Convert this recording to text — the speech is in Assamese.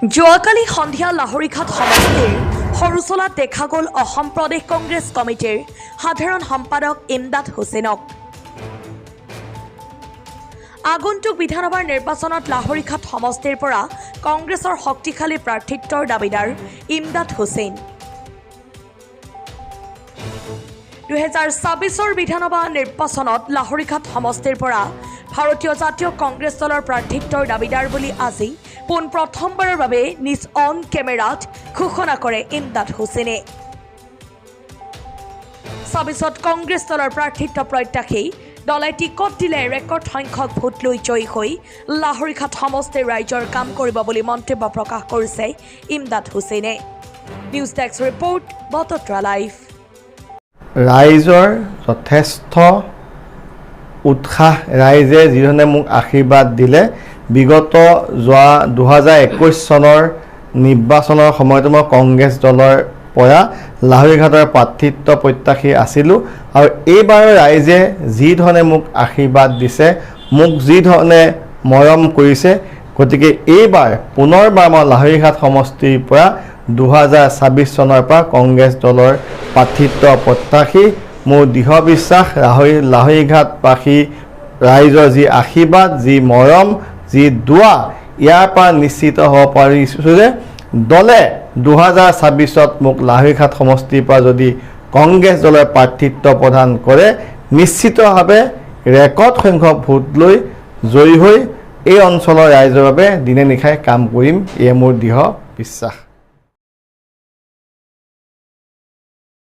যোৱাকালি সন্ধিয়া লাহৰীঘাট সমষ্টিৰ সৰুচলাত দেখা গ'ল অসম প্ৰদেশ কংগ্ৰেছ কমিটিৰ সাধাৰণ সম্পাদক ইমদাদ হুছেইনক। আগন্তুক বিধানসভাৰ নিৰ্বাচনত লাহৰীঘাট সমষ্টিৰ পৰা কংগ্ৰেছৰ শক্তিশালী প্ৰাৰ্থিত্বৰ দাবীদাৰ ইমদাদ হুছেইন। 2024 বিধানসভা নিৰ্বাচনত লাহৰীঘাট সমষ্টিৰ পৰা ভাৰতীয় জাতীয় কংগ্ৰেছ দলৰ প্ৰাৰ্থিত্বৰ দাবীদাৰ বুলি আজি প্ৰথমবাৰৰ বাবে নিজ অন কেমেৰাত ঘোষণা কৰে ইমদাদ হুছেইনে। 24 কংগ্ৰেছ দলৰ প্ৰাৰ্থিত্ব প্ৰত্যাশী দলে টিকট দিলে ৰেকৰ্ড সংখ্যক ভোট লৈ জয়ী হৈ লাহৰীঘাট সমষ্টিৰ ৰাইজৰ কাম কৰিব বুলি মন্তব্য প্ৰকাশ কৰিছে ইমদাদ হুছেইনে। News desk report, Batadrava live. ৰাইজৰ যথেষ্ট উৎসাহ, ৰাইজে যিধৰণে মোক আশীৰ্বাদ দিলে। বিগত যোৱা 2021 চনৰ নিৰ্বাচনৰ সময়তো মই কংগ্ৰেছ দলৰ পৰা লাহৰীঘাটৰ প্ৰাৰ্থিত্ব প্ৰত্যাশী আছিলোঁ আৰু এইবাৰ ৰাইজে যিধৰণে মোক আশীৰ্বাদ দিছে, মোক যিধৰণে মৰম কৰিছে, গতিকে এইবাৰ পুনৰবাৰ মই লাহৰীঘাট সমষ্টিৰ পৰা 2024 চনৰ পৰা কংগ্ৰেছ দলৰ প্ৰাৰ্থিত্ব প্ৰত্যাশী। মোৰ দৃঢ় বিশ্বাস লাহৰীঘাটবাসী ৰাইজৰ যি আশীৰ্বাদ, যি মৰম, যি দোৱা, ইয়াৰ পৰা নিশ্চিত হ'ব পাৰিছোঁ যে দলে 2024ত মোক লাহৰীঘাট সমষ্টিৰ পৰা যদি কংগ্ৰেছ দলৰ প্ৰাৰ্থিত্ব প্ৰদান কৰে, নিশ্চিতভাৱে ৰেকৰ্ড সংখ্যক ভোট লৈ জয়ী হৈ এই অঞ্চলৰ ৰাইজৰ বাবে দিনে নিশাই কাম কৰিম, এয়ে মোৰ দৃঢ় বিশ্বাস।